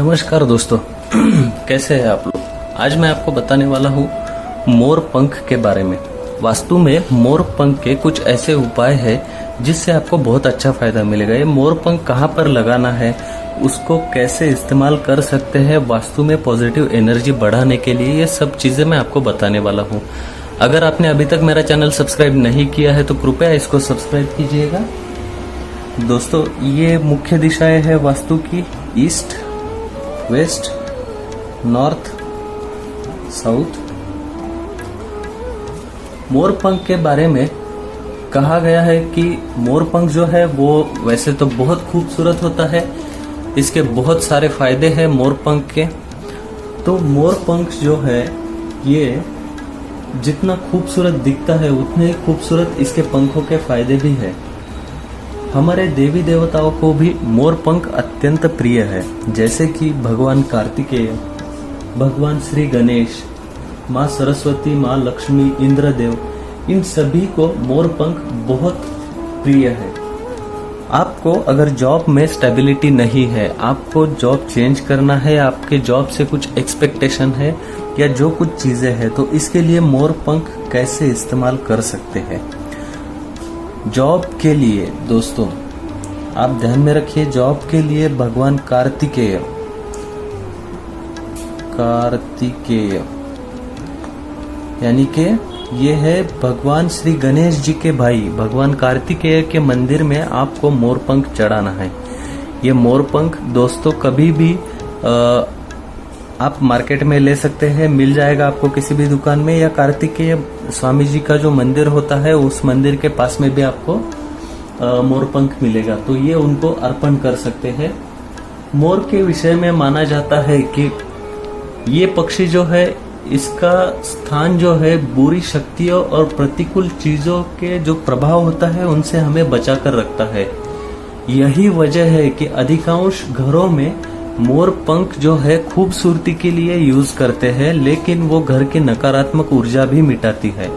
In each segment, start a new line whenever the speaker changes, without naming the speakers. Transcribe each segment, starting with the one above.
नमस्कार दोस्तों। कैसे हैं आप लोग। आज मैं आपको बताने वाला हूँ मोर पंख के बारे में। वास्तु में मोर पंख के कुछ ऐसे उपाय हैं जिससे आपको बहुत अच्छा फायदा मिलेगा। ये मोर पंख कहाँ पर लगाना है, उसको कैसे इस्तेमाल कर सकते हैं वास्तु में पॉजिटिव एनर्जी बढ़ाने के लिए, ये सब चीजें मैं आपको बताने वाला हूँ। अगर आपने अभी तक मेरा चैनल सब्सक्राइब नहीं किया है तो कृपया इसको सब्सक्राइब कीजिएगा। दोस्तों, ये मुख्य दिशाएं है वास्तु की, ईस्ट, वेस्ट, नॉर्थ, साउथ। मोरपंख के बारे में कहा गया है कि मोरपंख जो है वो वैसे तो बहुत खूबसूरत होता है, इसके बहुत सारे फायदे हैं मोरपंख के। तो मोरपंख जो है ये जितना खूबसूरत दिखता है उतने ही खूबसूरत इसके पंखों के फायदे भी है। हमारे देवी देवताओं को भी मोर पंख अत्यंत प्रिय है, जैसे कि भगवान कार्तिकेय, भगवान श्री गणेश, माँ सरस्वती, माँ लक्ष्मी, इंद्रदेव, इन सभी को मोर पंख बहुत प्रिय है। आपको अगर जॉब में स्टेबिलिटी नहीं है, आपको जॉब चेंज करना है, आपके जॉब से कुछ एक्सपेक्टेशन है या जो कुछ चीजें हैं, तो इसके लिए मोर पंख कैसे इस्तेमाल कर सकते हैं। जॉब के लिए दोस्तों आप ध्यान में रखिए, जॉब के लिए भगवान कार्तिकेय यानी कि ये है भगवान श्री गणेश जी के भाई भगवान कार्तिकेय के मंदिर में आपको मोरपंख चढ़ाना है। ये मोरपंख दोस्तों कभी भी आप मार्केट में ले सकते हैं, मिल जाएगा आपको किसी भी दुकान में, या कार्तिकेय स्वामी जी का जो मंदिर होता है उस मंदिर के पास में भी आपको मोरपंख मिलेगा, तो ये उनको अर्पण कर सकते हैं। मोर के विषय में माना जाता है कि ये पक्षी जो है इसका स्थान जो है बुरी शक्तियों और प्रतिकूल चीजों के जो प्रभाव होता है उनसे हमें बचा कर रखता है। यही वजह है कि अधिकांश घरों में मोर पंख जो है खूबसूरती के लिए यूज करते हैं, लेकिन वो घर की नकारात्मक ऊर्जा भी मिटाती है।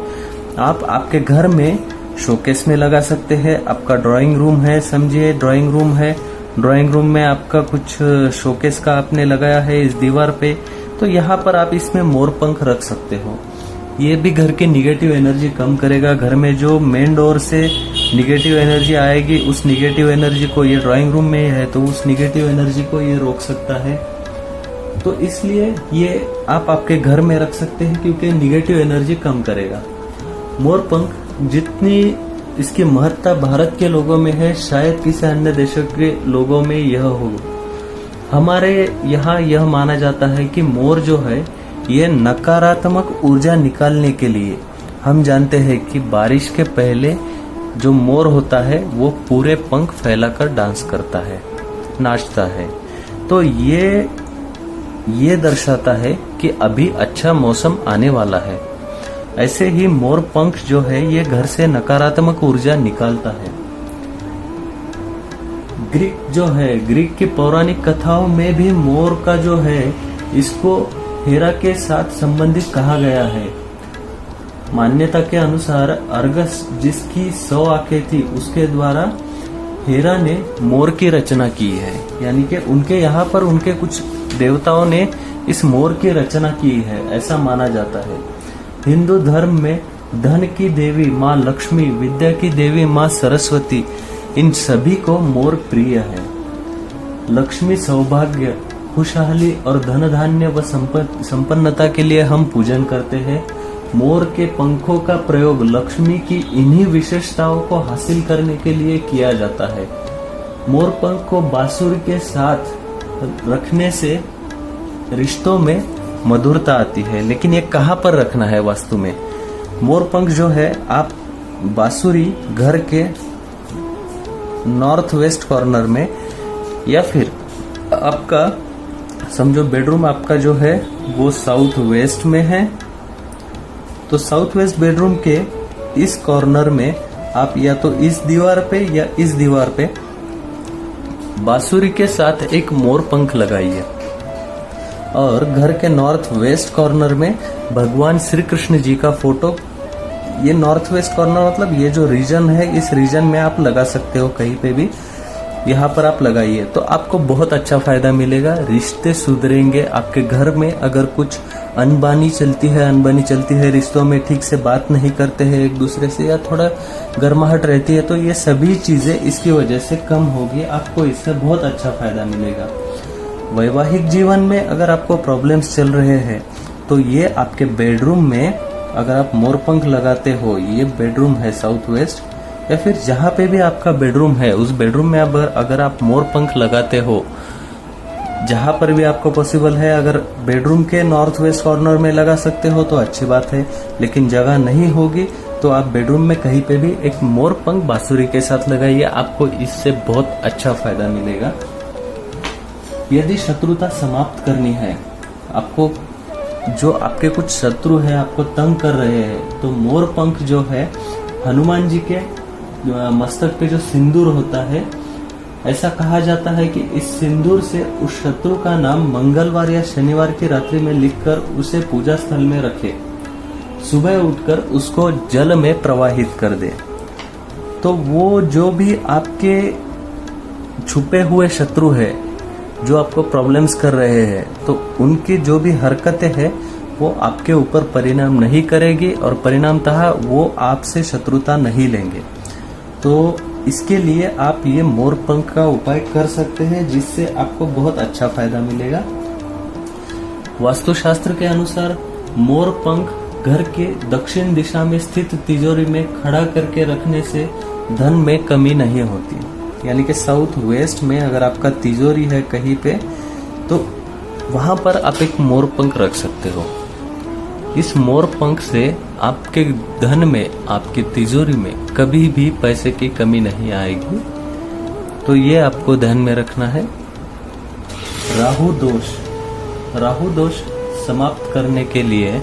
आप आपके घर में शोकेस में लगा सकते हैं। आपका ड्राइंग रूम है, समझिए ड्राइंग रूम है, ड्राइंग रूम में आपका कुछ शोकेस का आपने लगाया है इस दीवार पे, तो यहाँ पर आप इसमें मोर पंख रख सकते हो। ये भी घर की निगेटिव एनर्जी कम करेगा। घर में जो मेन डोर से निगेटिव एनर्जी आएगी, उस निगेटिव एनर्जी को, ये ड्राइंग रूम में है तो उस निगेटिव एनर्जी को ये रोक सकता है। तो इसलिए ये आप आपके घर में रख सकते हैं क्योंकि निगेटिव एनर्जी कम करेगा। मोर पंख जितनी इसकी महत्ता भारत के लोगों में है, शायद किसी अन्य देशों के लोगों में यह हो। हमारे यहाँ यह माना जाता है कि मोर जो है ये नकारात्मक ऊर्जा निकालने के लिए, हम जानते हैं कि बारिश के पहले जो मोर होता है वो पूरे पंख फैलाकर डांस करता है, नाचता है, तो ये दर्शाता है कि अभी अच्छा मौसम आने वाला है। ऐसे ही मोर पंख जो है ये घर से नकारात्मक ऊर्जा निकालता है। ग्रीक की पौराणिक कथाओं में भी मोर का जो है इसको हेरा के साथ संबंधित कहा गया है। मान्यता के अनुसार अर्गस जिसकी 100 आंखें थी उसके द्वारा हेरा ने मोर की रचना की है, यानी कि उनके यहाँ पर उनके कुछ देवताओं ने इस मोर की रचना की है, ऐसा माना जाता है। हिंदू धर्म में धन की देवी माँ लक्ष्मी, विद्या की देवी माँ सरस्वती, इन सभी को मोर प्रिय है। लक्ष्मी सौभाग्य, खुशहाली और धन धान्य व संपन्नता के लिए हम पूजन करते हैं। मोर के पंखों का प्रयोग लक्ष्मी की इन्हीं विशेषताओं को हासिल करने के लिए किया जाता है। मोर पंख को बांसुरी के साथ रखने से रिश्तों में मधुरता आती है, लेकिन ये कहाँ पर रखना है वास्तु में। मोर पंख जो है आप बांसुरी घर के नॉर्थ वेस्ट कॉर्नर में, या फिर आपका समझो बेडरूम आपका जो है वो साउथ वेस्ट में है, तो साउथ वेस्ट बेडरूम के इस कॉर्नर में आप या तो इस दीवार पे या इस दीवार पे बांसुरी के साथ एक मोर पंख लगाइए, और घर के नॉर्थ वेस्ट कॉर्नर में भगवान श्री कृष्ण जी का फोटो, ये नॉर्थ वेस्ट कॉर्नर मतलब ये जो रीजन है, इस रीजन में आप लगा सकते हो कहीं पे भी, यहाँ पर आप लगाइए तो आपको बहुत अच्छा फायदा मिलेगा। रिश्ते सुधरेंगे आपके घर में। अगर कुछ अनबनी चलती है, रिश्तों में ठीक से बात नहीं करते हैं एक दूसरे से, या थोड़ा गर्माहट रहती है, तो ये सभी चीजें इसकी वजह से कम होगी। आपको इससे बहुत अच्छा फायदा मिलेगा। वैवाहिक जीवन में अगर आपको प्रॉब्लम्स चल रहे हैं तो ये आपके बेडरूम में अगर आप मोरपंख लगाते हो, ये बेडरूम है साउथ वेस्ट, या फिर जहाँ पे भी आपका बेडरूम है उस बेडरूम में अगर आप मोरपंख लगाते हो, जहाँ पर भी आपको पॉसिबल है, अगर बेडरूम के नॉर्थ वेस्ट कॉर्नर में लगा सकते हो तो अच्छी बात है, लेकिन जगह नहीं होगी तो आप बेडरूम में कहीं पे भी एक मोरपंख बांसुरी के साथ लगाइए। आपको इससे बहुत अच्छा फायदा मिलेगा। यदि शत्रुता समाप्त करनी है, आपको जो आपके कुछ शत्रु है आपको तंग कर रहे हैं, तो मोरपंख जो है हनुमान जी के मस्तक पे जो सिंदूर होता है, ऐसा कहा जाता है कि इस सिंदूर से उस शत्रु का नाम मंगलवार या शनिवार की रात्रि में लिखकर उसे पूजा स्थल में रखे, सुबह उठकर उसको जल में प्रवाहित कर दे। तो वो जो भी आपके छुपे हुए शत्रु है, जो आपको प्रॉब्लम्स कर रहे हैं, तो उनकी जो भी हरकतें हैं वो आपके ऊपर परिणाम नहीं करेगी और परिणामतः वो आपसे शत्रुता नहीं लेंगे। तो इसके लिए आप ये मोरपंख का उपाय कर सकते हैं, जिससे आपको बहुत अच्छा फायदा मिलेगा। वास्तुशास्त्र के अनुसार मोरपंख घर के दक्षिण दिशा में स्थित तिजोरी में खड़ा करके रखने से धन में कमी नहीं होती। यानी कि साउथ वेस्ट में अगर आपका तिजोरी है कहीं पे, तो वहां पर आप एक मोरपंख रख सकते हो। इस मोरपंख से आपके धन में, आपकी तिजोरी में कभी भी पैसे की कमी नहीं आएगी। तो ये आपको ध्यान में रखना है। राहु दोष समाप्त करने के लिए,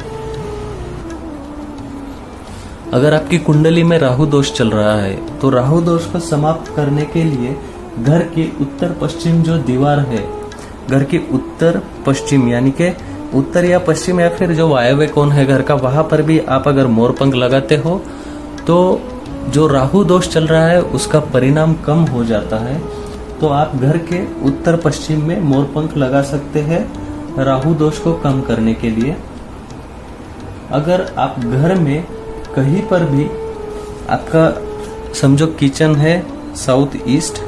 अगर आपकी कुंडली में राहु दोष चल रहा है तो राहु दोष को समाप्त करने के लिए घर की उत्तर पश्चिम जो दीवार है, घर की उत्तर पश्चिम यानी कि उत्तर या पश्चिम या फिर जो वायव्य कोण है घर का, वहां पर भी आप अगर मोरपंख लगाते हो तो जो राहु दोष चल रहा है उसका परिणाम कम हो जाता है। तो आप घर के उत्तर पश्चिम में मोरपंख लगा सकते हैं राहु दोष को कम करने के लिए। अगर आप घर में कहीं पर भी, आपका समझो किचन है साउथ ईस्ट,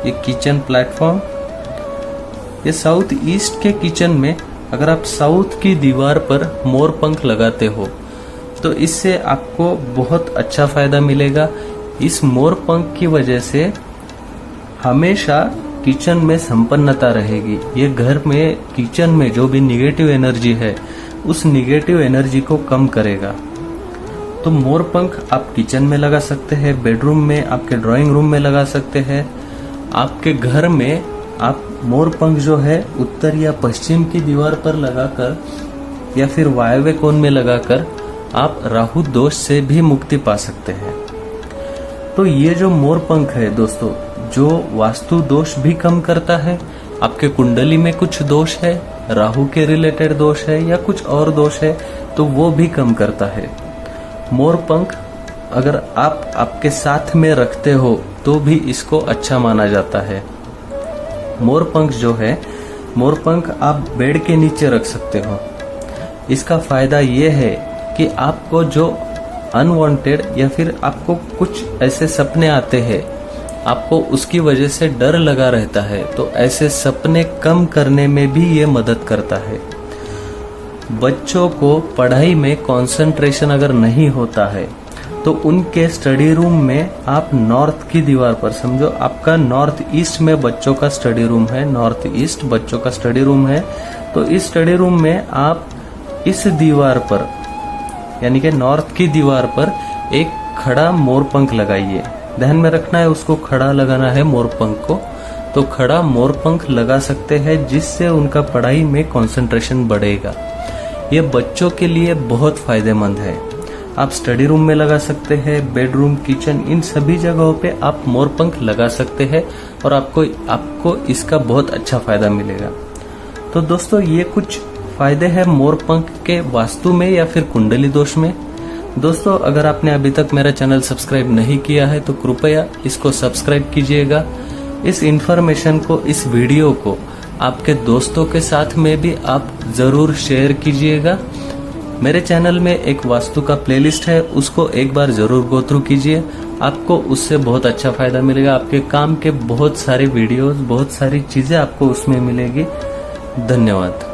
ये किचन प्लेटफॉर्म, ये साउथ ईस्ट के किचन में अगर आप साउथ की दीवार पर मोरपंख लगाते हो तो इससे आपको बहुत अच्छा फायदा मिलेगा। इस मोरपंख की वजह से हमेशा किचन में संपन्नता रहेगी। ये घर में, किचन में जो भी निगेटिव एनर्जी है उस निगेटिव एनर्जी को कम करेगा। तो मोरपंख आप किचन में लगा सकते हैं, बेडरूम में, आपके ड्राइंग रूम में लगा सकते हैं। आपके घर में आप मोरपंख जो है उत्तर या पश्चिम की दीवार पर लगाकर या फिर वायव्य कोण में लगाकर आप राहु दोष से भी मुक्ति पा सकते हैं। तो ये जो मोरपंख है दोस्तों, जो वास्तु दोष भी कम करता है। आपके कुंडली में कुछ दोष है, राहु के रिलेटेड दोष है या कुछ और दोष है, तो वो भी कम करता है। मोरपंख अगर आप आपके साथ में रखते हो तो भी इसको अच्छा माना जाता है। मोरपंख जो है, मोरपंख आप बेड के नीचे रख सकते हो। इसका फायदा ये है कि आपको जो अनवांटेड या फिर आपको कुछ ऐसे सपने आते हैं, आपको उसकी वजह से डर लगा रहता है, तो ऐसे सपने कम करने में भी ये मदद करता है। बच्चों को पढ़ाई में कंसंट्रेशन अगर नहीं होता है तो उनके स्टडी रूम में आप नॉर्थ की दीवार पर, समझो आपका नॉर्थ ईस्ट में बच्चों का स्टडी रूम है, नॉर्थ ईस्ट बच्चों का स्टडी रूम है, तो इस स्टडी रूम में आप इस दीवार पर यानी कि नॉर्थ की दीवार पर एक खड़ा मोरपंख लगाइए। ध्यान में रखना है, उसको खड़ा लगाना है मोरपंख को। तो खड़ा मोरपंख लगा सकते हैं जिससे उनका पढ़ाई में कंसंट्रेशन बढ़ेगा। ये बच्चों के लिए बहुत फायदेमंद है। आप स्टडी रूम में लगा सकते हैं, बेडरूम, किचन, इन सभी जगहों पे आप मोरपंख लगा सकते हैं और आपको इसका बहुत अच्छा फायदा मिलेगा। तो दोस्तों ये कुछ फायदे हैं मोरपंख के वास्तु में या फिर कुंडली दोष में। दोस्तों अगर आपने अभी तक मेरा चैनल सब्सक्राइब नहीं किया है तो कृपया इसको सब्सक्राइब कीजिएगा इस इंफॉर्मेशन को, इस वीडियो को आपके दोस्तों के साथ में भी आप जरूर शेयर कीजिएगा। मेरे चैनल में एक वास्तु का प्लेलिस्ट है, उसको एक बार जरूर गो थ्रू कीजिए, आपको उससे बहुत अच्छा फायदा मिलेगा। आपके काम के बहुत सारे वीडियोस, बहुत सारी चीजें आपको उसमें मिलेगी। धन्यवाद।